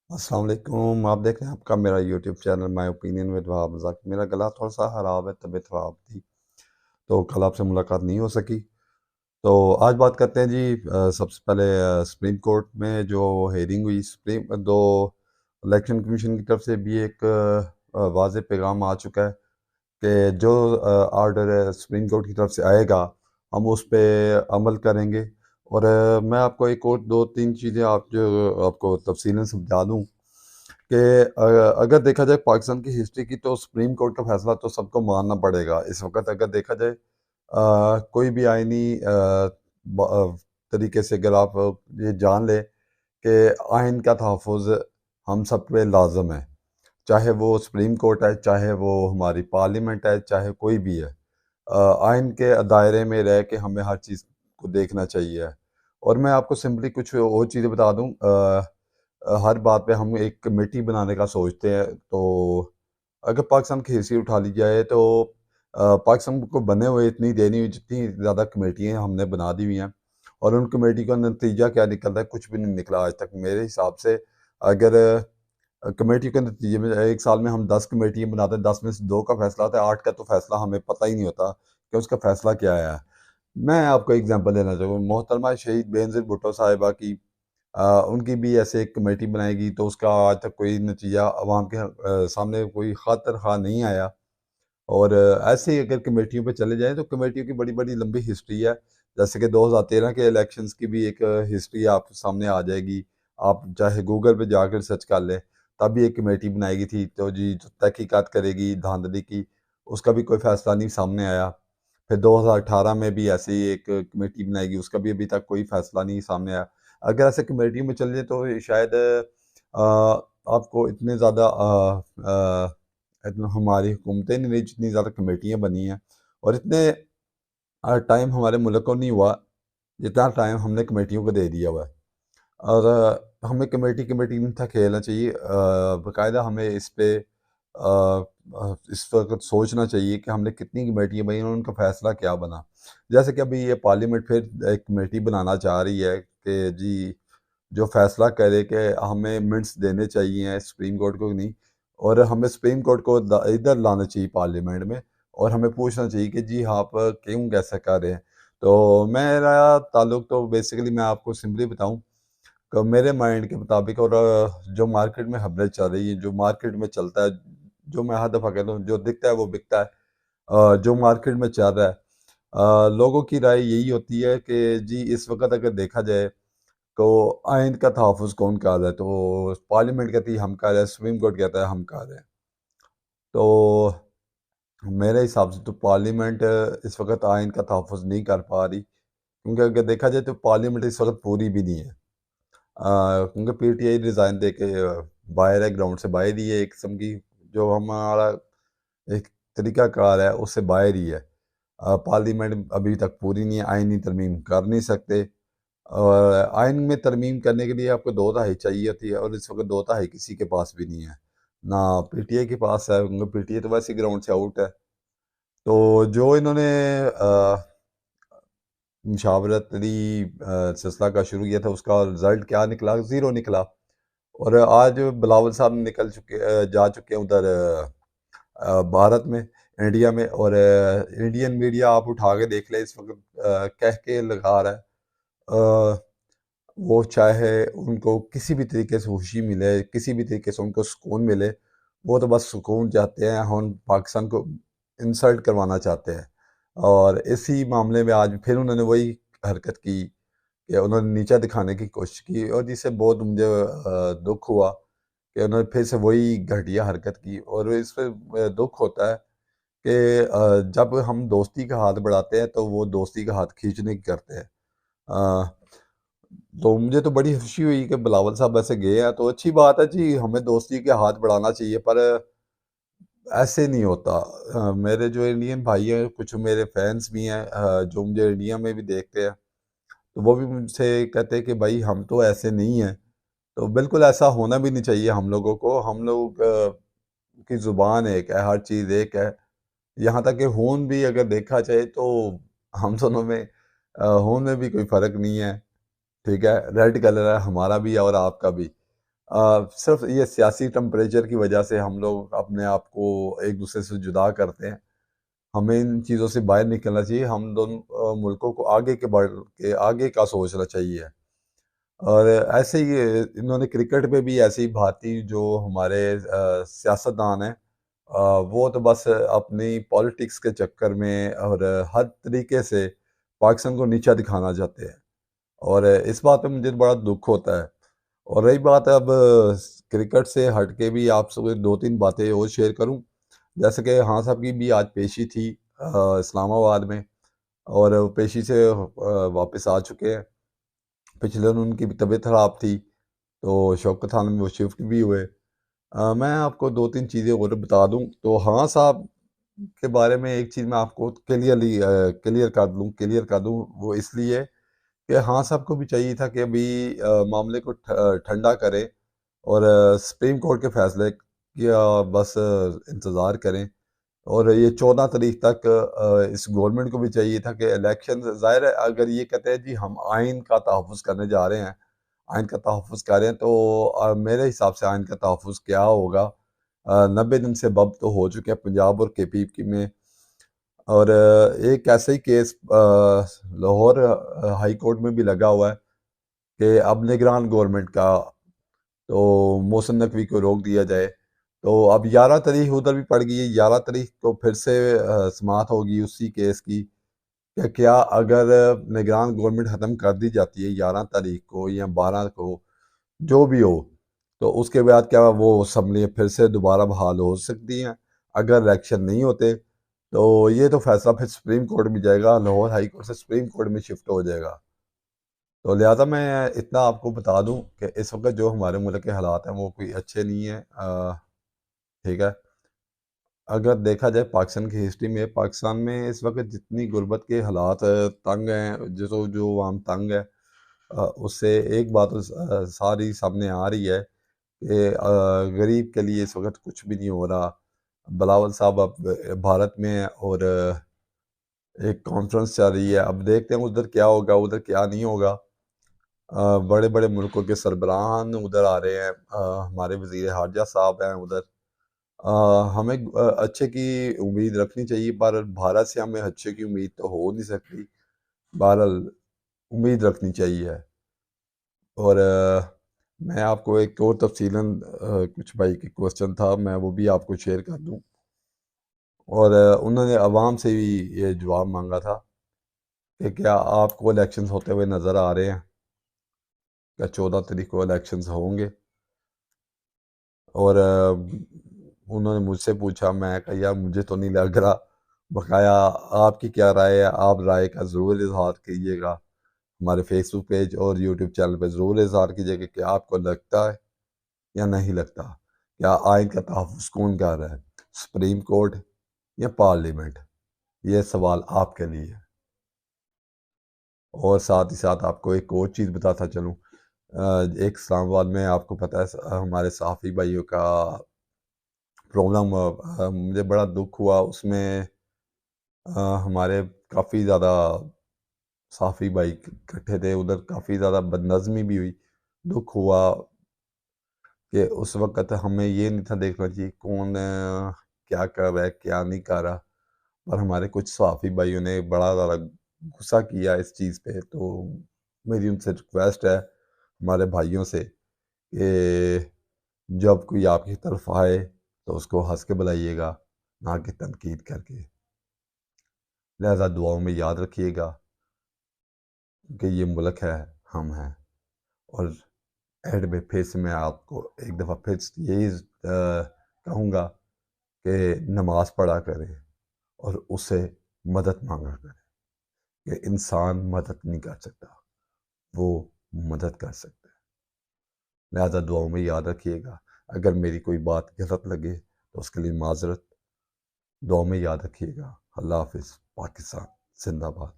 السلام علیکم، آپ دیکھ رہے ہیں آپ کا میرا YouTube channel my opinion with Wahab Razzaq. میرا گلا تھوڑا سا خراب ہے، طبیعت خراب تھی تو کل آپ سے ملاقات نہیں ہو سکی۔ تو آج بات کرتے ہیں جی، سب سے پہلے سپریم کورٹ میں جو ہیئرنگ ہوئی، دو الیکشن کمیشن کی طرف سے بھی ایک واضح پیغام آ چکا ہے کہ جو آرڈر سپریم کورٹ کی طرف سے آئے گا ہم اس پہ عمل کریں گے۔ اور میں آپ کو ایک اور دو تین چیزیں آپ کو تفصیلاً سمجھا دوں کہ اگر دیکھا جائے پاکستان کی ہسٹری کی تو سپریم کورٹ کا فیصلہ تو سب کو ماننا پڑے گا اس وقت۔ اگر دیکھا جائے کوئی بھی آئینی طریقے سے اگر آپ یہ جان لیں کہ آئین کا تحفظ ہم سب پہ لازم ہے، چاہے وہ سپریم کورٹ ہے، چاہے وہ ہماری پارلیمنٹ ہے، چاہے کوئی بھی ہے، آئین کے دائرے میں رہ کے ہمیں ہر چیز کو دیکھنا چاہیے۔ اور میں آپ کو سمپلی کچھ اور چیزیں بتا دوں۔ ہر بات پہ ہم ایک کمیٹی بنانے کا سوچتے ہیں، تو اگر پاکستان کی حیثیت اٹھا لی جائے تو پاکستان کو بنے ہوئے اتنی دینی ہوئی جتنی زیادہ کمیٹیاں ہم نے بنا دی ہوئی ہیں، اور ان کمیٹی کا نتیجہ کیا نکلتا ہے؟ کچھ بھی نہیں نکلا آج تک میرے حساب سے۔ اگر کمیٹی کے نتیجے میں ایک سال میں ہم 10 کمیٹیاں بناتے ہیں، 10 میں سے 2 کا فیصلہ ہوتا ہے، 8 کا تو فیصلہ ہمیں پتہ ہی نہیں ہوتا کہ اس کا فیصلہ کیا ہے۔ میں آپ کو ایگزامپل دینا چاہوں گا، محترمہ شہید بینظیر بھٹو صاحبہ کی، ان کی بھی ایسے ایک کمیٹی بنائے گی تو اس کا آج تک کوئی نتیجہ عوام کے سامنے کوئی خاطر خواہ نہیں آیا۔ اور ایسے ہی اگر کمیٹیوں پہ چلے جائیں تو کمیٹیوں کی بڑی بڑی لمبی ہسٹری ہے، جیسے کہ 2013 کے الیکشنز کی بھی ایک ہسٹری آپ سامنے آ جائے گی۔ آپ چاہے گوگل پہ جا کر سرچ کر لیں، تب بھی ایک کمیٹی بنائی گئی تھی تو جی جو تحقیقات کرے گی دھاندلی کی، اس کا بھی کوئی فیصلہ نہیں سامنے آیا۔ پھر 2018 میں بھی ایسی ایک کمیٹی بنائے گی، اس کا بھی ابھی تک کوئی فیصلہ نہیں سامنے آیا۔ اگر ایسے کمیٹیوں میں چل جائے تو شاید آپ کو اتنے زیادہ ہماری حکومتیں نہیں رہی جتنی زیادہ کمیٹیاں بنی ہیں، اور اتنے ٹائم ہمارے ملک کو نہیں ہوا جتنا ٹائم ہم نے کمیٹیوں کو دے دیا ہوا ہے۔ اور ہمیں کمیٹی نہیں تھا کھیلنا چاہیے، باقاعدہ ہمیں اس پہ اس وقت سوچنا چاہیے کہ ہم نے کتنی کمیٹیاں بنی اور ان کا فیصلہ کیا بنا۔ جیسے کہ ابھی یہ پارلیمنٹ پھر ایک کمیٹی بنانا چاہ رہی ہے کہ جی جو فیصلہ کرے کہ ہمیں منٹس دینے چاہیے سپریم کورٹ کو نہیں، اور ہمیں سپریم کورٹ کو ادھر لانا چاہیے پارلیمنٹ میں، اور ہمیں پوچھنا چاہیے کہ جی آپ کیوں کیسا کر رہے ہیں۔ تو میرا تعلق تو بیسیکلی میں آپ کو سمپلی بتاؤں کہ میرے مائنڈ کے مطابق، اور جو مارکیٹ میں خبریں چل رہی ہیں، جو مارکیٹ میں چلتا ہے، جو میں ہر دفعہ کہتا ہوں جو دکھتا ہے وہ بکتا ہے، جو مارکیٹ میں چل رہا ہے، لوگوں کی رائے یہی ہوتی ہے کہ جی اس وقت اگر دیکھا جائے تو آئین کا تحفظ کون کر رہا ہے؟ تو پارلیمنٹ کہتی ہے ہم کر رہے ہیں، سپریم کورٹ کہتا ہے ہم کر رہے ہیں۔ تو میرے حساب سے تو پارلیمنٹ اس وقت آئین کا تحفظ نہیں کر پا رہی، کیونکہ اگر دیکھا جائے تو پارلیمنٹ اس وقت پوری بھی نہیں ہے، کیونکہ پی ٹی آئی ریزائن دے کے باہر ہے، گراؤنڈ سے باہر ہی ہے، ایک قسم کی جو ہمارا ایک طریقہ کار ہے اس سے باہر ہی ہے۔ پارلیمنٹ ابھی تک پوری نہیں ہے، آئینی ترمیم کر نہیں سکتے، اور آئین میں ترمیم کرنے کے لیے آپ کو 2/3 چاہیے ہوتی ہے، اور اس وقت 2/3 کسی کے پاس بھی نہیں ہے، نہ پی ٹی آئی کے پاس ہے، کیونکہ پی ٹی آئی تو ویسے ہی گراؤنڈ سے آؤٹ ہے۔ تو جو انہوں نے مشاورتی سلسلہ کا شروع کیا تھا اس کا رزلٹ کیا نکلا؟ زیرو نکلا۔ اور آج بلاول صاحب نکل چکے جا چکے ہیں ادھر بھارت میں، انڈیا میں، اور انڈین میڈیا آپ اٹھا کے دیکھ لیں اس وقت کہہ کے لگا رہا ہے، وہ چاہے ان کو کسی بھی طریقے سے خوشی ملے، کسی بھی طریقے سے ان کو سکون ملے، وہ تو بس سکون چاہتے ہیں، ہم پاکستان کو انسلٹ کروانا چاہتے ہیں۔ اور اسی معاملے میں آج پھر انہوں نے وہی حرکت کی کہ انہوں نے نیچا دکھانے کی کوشش کی، اور جس سے بہت مجھے دکھ ہوا کہ انہوں نے پھر سے وہی گھٹیا حرکت کی۔ اور اس پہ دکھ ہوتا ہے کہ جب ہم دوستی کا ہاتھ بڑھاتے ہیں تو وہ دوستی کا ہاتھ کھینچنے کی کرتے ہیں۔ تو مجھے تو بڑی خوشی ہوئی کہ بلاول صاحب ایسے گئے ہیں، تو اچھی بات ہے جی، ہمیں دوستی کے ہاتھ بڑھانا چاہیے، پر ایسے نہیں ہوتا۔ میرے جو انڈین بھائی ہیں، کچھ میرے فینس بھی ہیں جو مجھے انڈیا میں بھی دیکھتے ہیں، تو وہ بھی مجھ سے کہتے ہیں کہ بھائی ہم تو ایسے نہیں ہیں۔ تو بالکل ایسا ہونا بھی نہیں چاہیے ہم لوگوں کو، ہم لوگ کی زبان ایک ہے، ہر چیز ایک ہے، یہاں تک کہ خون بھی اگر دیکھا جائے تو ہم دونوں میں خون میں بھی کوئی فرق نہیں ہے، ٹھیک ہے، ریڈ کلر ہے ہمارا بھی اور آپ کا بھی۔ صرف یہ سیاسی ٹمپریچر کی وجہ سے ہم لوگ اپنے آپ کو ایک دوسرے سے جدا کرتے ہیں. ہمیں ان چیزوں سے باہر نکلنا چاہیے. ہم دونوں ملکوں کو آگے کا سوچنا چاہیے. اور ایسے ہی انہوں نے کرکٹ پہ بھی ایسی بھارتی جو ہمارے سیاستدان ہیں وہ تو بس اپنی پالیٹکس کے چکر میں اور ہر طریقے سے پاکستان کو نیچا دکھانا چاہتے ہیں. اور اس بات پہ مجھے بڑا دکھ ہوتا ہے. اور رہی بات اب کرکٹ سے ہٹ کے بھی آپ سے دو تین باتیں اور شیئر کروں. جیسے کہ ہاں صاحب کی بھی آج پیشی تھی اسلام آباد میں، اور وہ پیشی سے واپس آ چکے ہیں. پچھلے دن ان کی طبیعت خراب تھی تو شوکت خان میں وہ شفٹ بھی ہوئے. میں آپ کو دو تین چیزیں اور بتا دوں تو ہاں صاحب کے بارے میں ایک چیز میں آپ کو کلیئر کر دوں. وہ اس لیے کہ ہاں صاحب کو بھی چاہیے تھا کہ ابھی معاملے کو ٹھنڈا کرے اور سپریم کورٹ کے فیصلے کا بس انتظار کریں. اور یہ 14 تاریخ تک اس گورنمنٹ کو بھی چاہیے تھا کہ الیکشن، ظاہر ہے اگر یہ کہتے ہیں جی ہم آئین کا تحفظ کرنے جا رہے ہیں، آئین کا تحفظ کر رہے ہیں، تو میرے حساب سے آئین کا تحفظ کیا ہوگا. 90 دن سے بب تو ہو چکے ہیں پنجاب اور کے پی میں. اور ایک ایسا ہی کیس لاہور ہائی کورٹ میں بھی لگا ہوا ہے کہ اب نگران گورنمنٹ کا تو محسن نقوی کو روک دیا جائے. تو اب 11 تاریخ ادھر بھی پڑ گئی ہے. 11 تاریخ کو پھر سے سماعت ہوگی اسی کیس کی کہ کیا اگر نگران گورنمنٹ ختم کر دی جاتی ہے 11 تاریخ کو یا 12 کو، جو بھی ہو، تو اس کے بعد کیا وہ اسمبلی پھر سے دوبارہ بحال ہو سکتی ہیں. اگر الیکشن نہیں ہوتے تو یہ تو فیصلہ پھر سپریم کورٹ میں جائے گا، لاہور ہائی کورٹ سے سپریم کورٹ میں شفٹ ہو جائے گا. تو لہٰذا میں اتنا آپ کو بتا دوں کہ اس وقت جو ہمارے ملک کے حالات ہیں وہ کوئی اچھے نہیں ہیں. ٹھیک ہے، اگر دیکھا جائے پاکستان کی ہسٹری میں، پاکستان میں اس وقت جتنی غربت کے حالات تنگ ہیں، جو عوام تنگ ہے، اس سے ایک بات ساری سامنے آ رہی ہے کہ غریب کے لیے اس وقت کچھ بھی نہیں ہو رہا. بلاول صاحب اب بھارت میں ہیں اور ایک کانفرنس چل رہی ہے. اب دیکھتے ہیں ادھر کیا ہوگا، ادھر کیا نہیں ہوگا. بڑے بڑے ملکوں کے سربراہان ادھر آ رہے ہیں، ہمارے وزیر خارجہ صاحب ہیں ادھر. ہمیں اچھے کی امید رکھنی چاہیے، پر بھارت سے ہمیں اچھے کی امید تو ہو نہیں سکتی. بہرحال امید رکھنی چاہیے. اور میں آپ کو ایک اور تفصیلاً کچھ بھائی کے کوسچن تھا، میں وہ بھی آپ کو شیئر کر دوں. اور انہوں نے عوام سے بھی یہ جواب مانگا تھا کہ کیا آپ کو الیکشنز ہوتے ہوئے نظر آ رہے ہیں، کیا 14 تاریخ کو الیکشنز ہوں گے. اور انہوں نے مجھ سے پوچھا، میں کہا یار مجھے تو نہیں لگ رہا. بقایا آپ کی کیا رائے ہے؟ آپ رائے کا ضرور اظہار کیجیے گا، ہمارے فیس بک پیج اور یوٹیوب چینل پہ ضرور اظہار کیجیے گا کہ آپ کو لگتا ہے یا نہیں لگتا. کیا آئین کا تحفظ کون کر رہا ہے، سپریم کورٹ یا پارلیمنٹ؟ یہ سوال آپ کے لیے ہے. اور ساتھ ہی ساتھ آپ کو ایک اور چیز بتاتا چلوں. ایک اسلام آباد میں آپ کو پتہ ہے ہمارے صحافی بھائیوں کا پرابلم، مجھے بڑا دکھ ہوا. اس میں ہمارے کافی زیادہ صحافی بھائی اکٹھے تھے ادھر، کافی زیادہ بد نظمی بھی ہوئی. دکھ ہوا کہ اس وقت ہمیں یہ نہیں تھا دیکھنا چاہیے کون کیا کر رہا ہے کیا نہیں کر رہا، پر ہمارے کچھ صحافی بھائیوں نے بڑا زیادہ غصہ کیا اس چیز پہ. تو میری ان سے ریکویسٹ ہے ہمارے بھائیوں سے کہ جب کوئی آپ کی طرف آئے تو اس کو ہنس کے بلائیے گا، نہ کہ تنقید کر کے. لہذا دعاؤں میں یاد رکھیے گا کہ یہ ملک ہے، ہم ہیں. اور ایڈ میں پھر سے میں آپ کو ایک دفعہ پھر یہی کہوں گا کہ نماز پڑھا کریں اور اس سے مدد مانگا کریں. کہ انسان مدد نہیں کر سکتا، وہ مدد کر سکتا ہے. لہذا دعاؤں میں یاد رکھیے گا. اگر میری کوئی بات غلط لگے تو اس کے لیے معذرت. دعاؤں میں یاد رکھیے گا. اللہ حافظ. پاکستان زندہ باد.